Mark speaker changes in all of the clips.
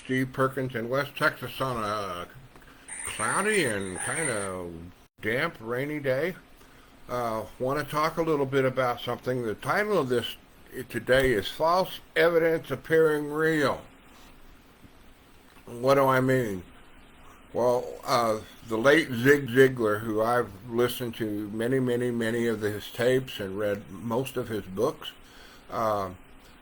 Speaker 1: Steve Perkins in West Texas on a cloudy and kind of damp, rainy day. Want to talk a little bit about something. The title of this today is False Evidence Appearing Real. What do I mean? Well, the late Zig Ziglar, who I've listened to many of his tapes and read most of his books, uh,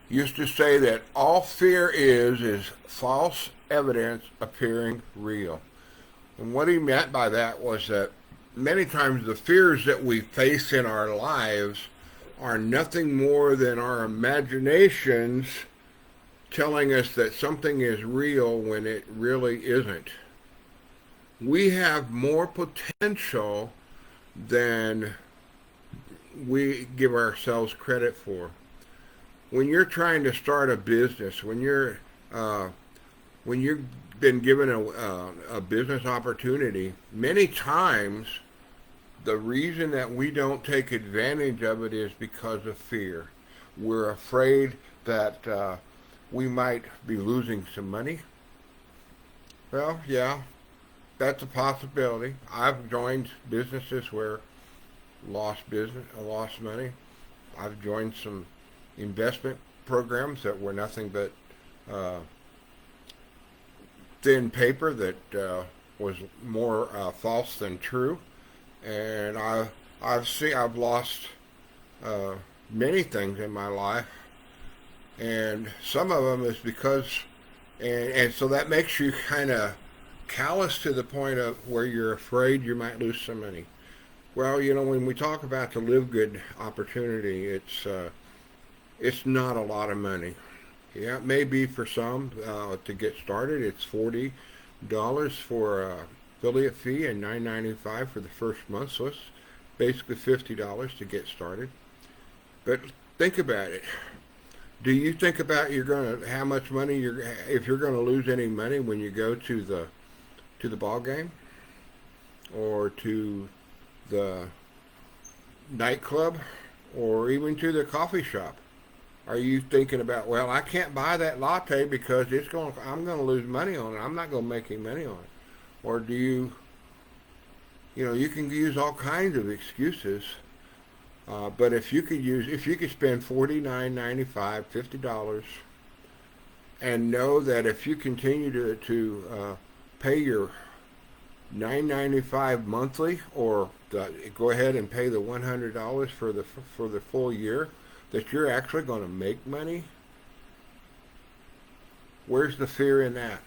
Speaker 1: used to say that all fear is false evidence appearing real. And what he meant by that was that many times the fears that we face in our lives are nothing more than our imaginations telling us that something is real when it really isn't. We have more potential than we give ourselves credit for. When you're trying to start a business, when you've been given a business opportunity, many times the reason that we don't take advantage of it is because of fear. We're afraid that we might be losing some money. Well, yeah, that's a possibility. I've joined businesses where lost money. I've joined some investment programs that were nothing but uh, thin paper that was more false than true, and I've lost uh, many things in my life, and some of them is because, and so that makes you kind of callous to the point of where you're afraid you might lose some money. Well, when we talk about the Live Good opportunity, it's not a lot of money. Yeah, it may be for some to get started. It's $40 for a affiliate fee and $9.95 for the first month. So it's basically $50 to get started. But think about it. Do you think about how much money if you're gonna lose any money when you go to the ball game or to the nightclub or even to the coffee shop? Are you thinking about, well, I can't buy that latte because I'm going to lose money on it. I'm not going to make any money on it. Or do you can use all kinds of excuses. But if you could spend $49.95, $50, and know that if you continue to pay your $9.95 monthly, or go ahead and pay the $100 for the full year, that you're actually going to make money, where's the fear in that?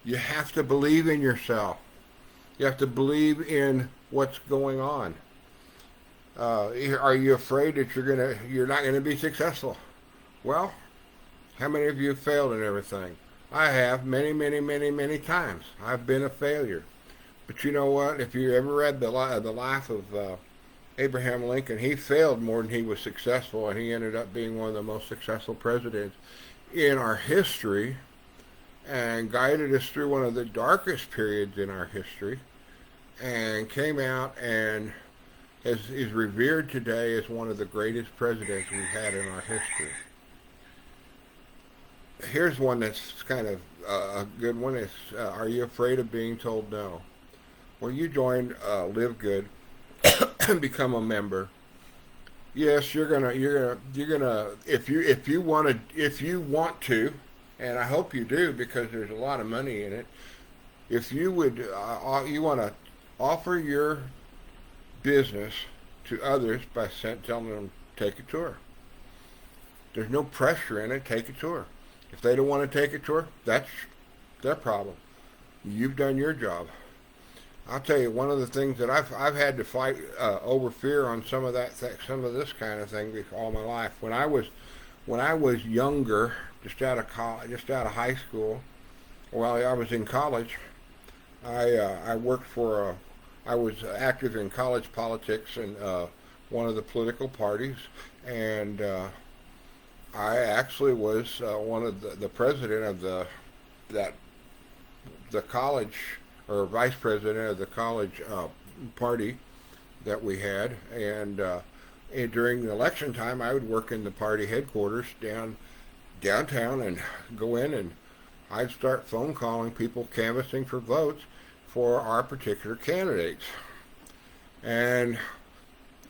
Speaker 1: You have to believe in yourself. You have to believe in what's going on. Are you afraid that you're not gonna be successful? Well, how many of you have failed in everything? I have many times. I've been a failure. But you know what? If you ever read the life of Abraham Lincoln, he failed more than he was successful, and he ended up being one of the most successful presidents in our history and guided us through one of the darkest periods in our history, and came out and is revered today as one of the greatest presidents we've had in our history. Here's one that's kind of a good one. Are you afraid of being told no? Well, you joined Live Good and become a member. Yes, you're gonna if you want to, and I hope you do because there's a lot of money in it. If you would you want to offer your business to others by telling them take a tour. There's no pressure in it. Take a tour. If they don't want to take a tour, that's their problem. You've done your job. I'll tell you, one of the things that I've had to fight over fear on some of this kind of thing all my life. When I was younger, just out of high school, while I was in college, I worked for I was active in college politics and one of the political parties, and I actually was one of the president of the college, or vice president of the college party that we had, and during the election time, I would work in the party headquarters downtown and go in and I'd start phone calling people canvassing for votes for our particular candidates. And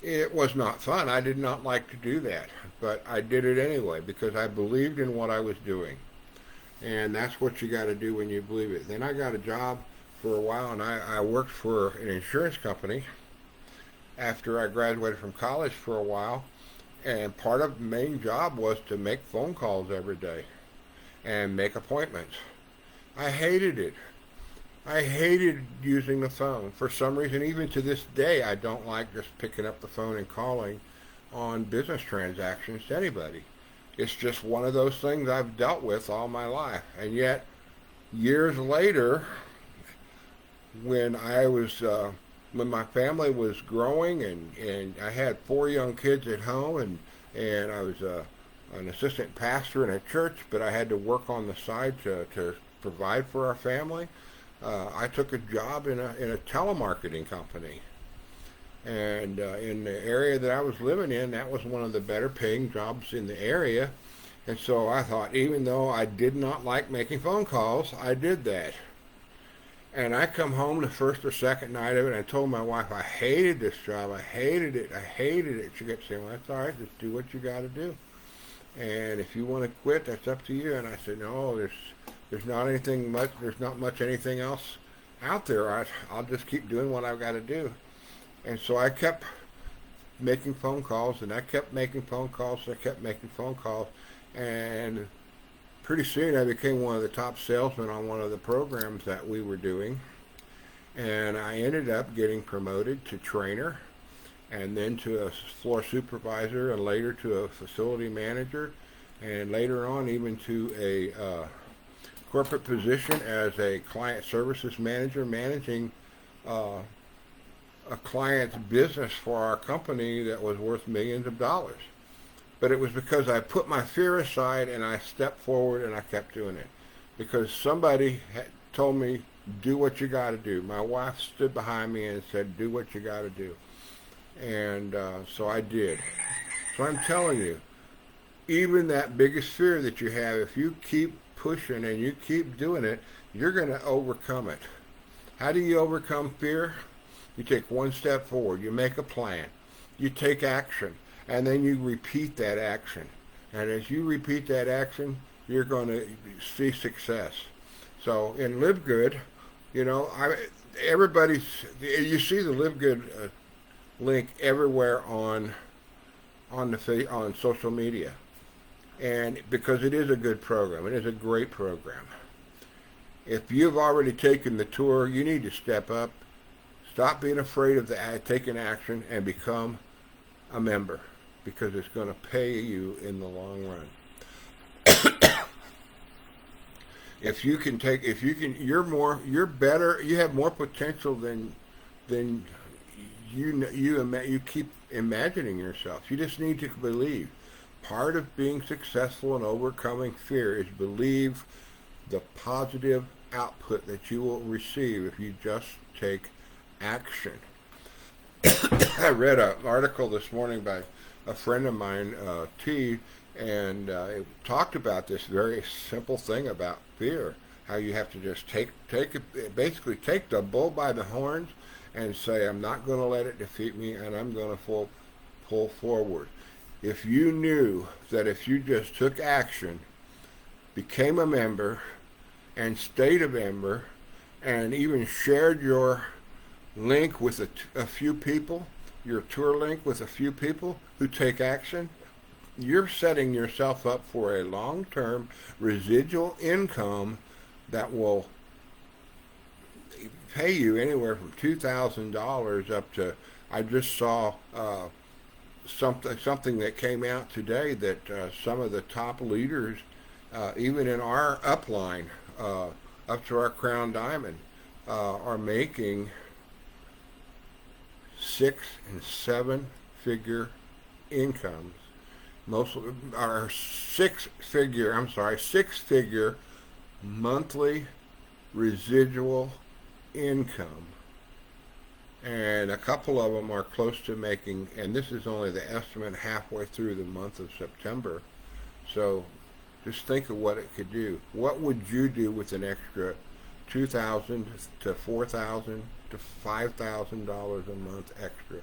Speaker 1: it was not fun. I did not like to do that, but I did it anyway because I believed in what I was doing. And that's what you got to do when you believe it. Then I got a job for a while, and I worked for an insurance company after I graduated from college for a while. And part of the main job was to make phone calls every day and make appointments. I hated it. I hated using the phone. For some reason, even to this day, I don't like just picking up the phone and calling on business transactions to anybody. It's just one of those things I've dealt with all my life. And yet, years later, when when my family was growing and I had 4 young kids at home and I was an assistant pastor in a church, but I had to work on the side to provide for our family. I took a job in a telemarketing company. And in the area that I was living in, that was one of the better paying jobs in the area. And so I thought, even though I did not like making phone calls, I did that. And I come home the first or second night of it, and I told my wife I hated this job. I hated it. I hated it. She kept saying, well, that's all right. Just do what you got to do. And if you want to quit, that's up to you. And I said, no, there's not anything much. There's not much anything else out there. I'll just keep doing what I've got to do. And so I kept making phone calls, and I kept making phone calls, and I kept making phone calls. And pretty soon I became one of the top salesmen on one of the programs that we were doing. And I ended up getting promoted to trainer, and then to a floor supervisor, and later to a facility manager, and later on even to a corporate position as a client services manager, managing a client's business for our company that was worth millions of dollars. But it was because I put my fear aside and I stepped forward and I kept doing it. Because somebody had told me, do what you got to do. My wife stood behind me and said, do what you got to do. And so I did. So I'm telling you, even that biggest fear that you have, if you keep pushing and you keep doing it, you're going to overcome it. How do you overcome fear? You take one step forward. You make a plan. You take action. And then you repeat that action. And as you repeat that action, you're going to see success. So in Live Good, you know, you see the Live Good link everywhere on social media. And because it is a good program. It is a great program. If you've already taken the tour, you need to step up. Stop being afraid of taking action and become a member, because it's going to pay you in the long run. You're better. You have more potential than you keep imagining yourself. You just need to believe. Part of being successful and overcoming fear is believe the positive output that you will receive if you just take action. I read an article this morning by a friend of mine, T, and it talked about this very simple thing about fear. How you have to just basically take the bull by the horns and say, I'm not going to let it defeat me, and I'm going to pull forward. If you knew that if you just took action, became a member, and stayed a member, and even shared your link with a few people, your tour link with a few people who take action, you're setting yourself up for a long-term residual income that will pay you anywhere from $2,000 up to, I just saw something that came out today that some of the top leaders, even in our upline, up to our Crown Diamond, are making 6 and 7 figure incomes. Most are 6 figure monthly residual income. And a couple of them are close to making, and this is only the estimate halfway through the month of September. So Just think of what it could do. What would you do with an extra $2,000 to $4,000 to $5,000 a month extra?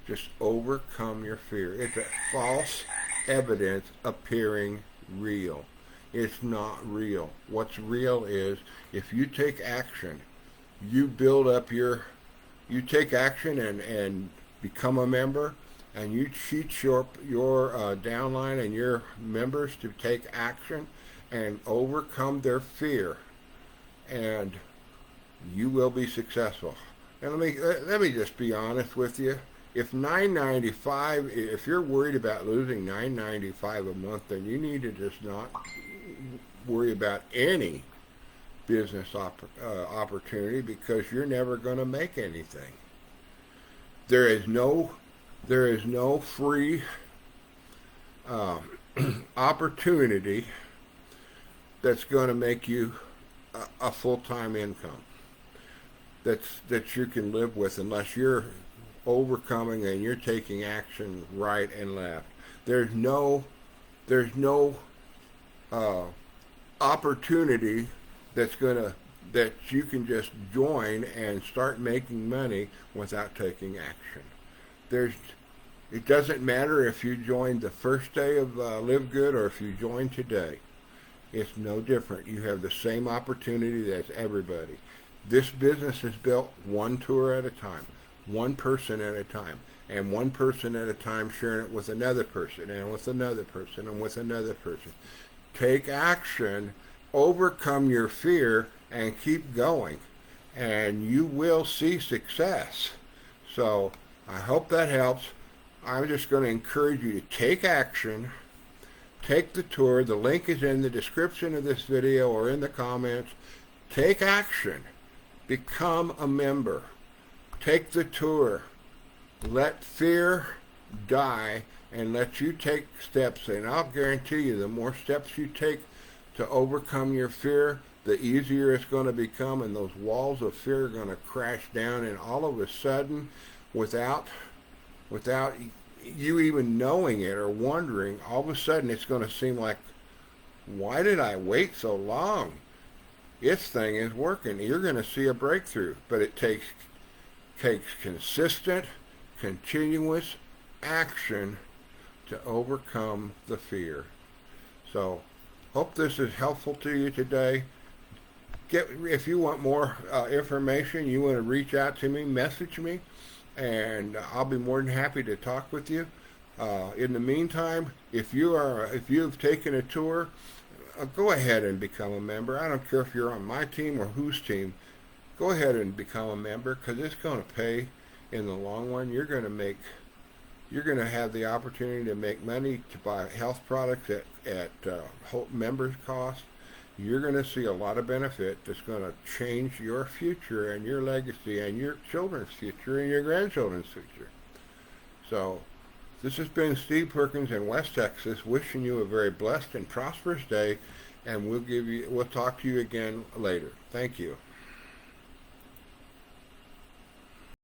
Speaker 1: Just overcome your fear. It's a false evidence appearing real. It's not real. What's real is if you take action, you build up you take action and become a member, and you teach your downline and your members to take action and overcome their fear, and you will be successful. And let me just be honest with you. If $9.95, if you're worried about losing $9.95 a month, then you need to just not worry about any business opportunity, because you're never going to make anything. There is no free opportunity that's going to make you a full-time income that you can live with, unless you're overcoming and you're taking action right and left. There's no opportunity that you can just join and start making money without taking action. It doesn't matter if you joined the first day of Live Good or if you joined today. It's no different. You have the same opportunity as everybody. This business is built one tour at a time, one person at a time, and one person at a time, sharing it with another person and with another person and with another person. Take action, overcome your fear, and keep going, and you will see success. So I hope that helps. I'm just going to encourage you to take action, take the tour. The link is in the description of this video or in the comments. Take action. Become a member. Take the tour. Let fear die and let you take steps. And I'll guarantee you, the more steps you take to overcome your fear, the easier it's going to become, and those walls of fear are going to crash down, and all of a sudden, without you even knowing it or wondering, all of a sudden it's going to seem like, why did I wait so long? This thing is working. You're going to see a breakthrough, but it takes consistent, continuous action to overcome the fear. So, hope this is helpful to you today. If you want more information, you want to reach out to me, message me, and I'll be more than happy to talk with you. In the meantime, if you've taken a tour, go ahead and become a member. I don't care if you're on my team or whose team. Go ahead and become a member, because it's going to pay in the long run. You're going to have the opportunity to make money to buy health products at members' cost. You're going to see a lot of benefit that's going to change your future and your legacy and your children's future and your grandchildren's future. So, this has been Steve Perkins in West Texas, wishing you a very blessed and prosperous day, and we'll talk to you again later. Thank you.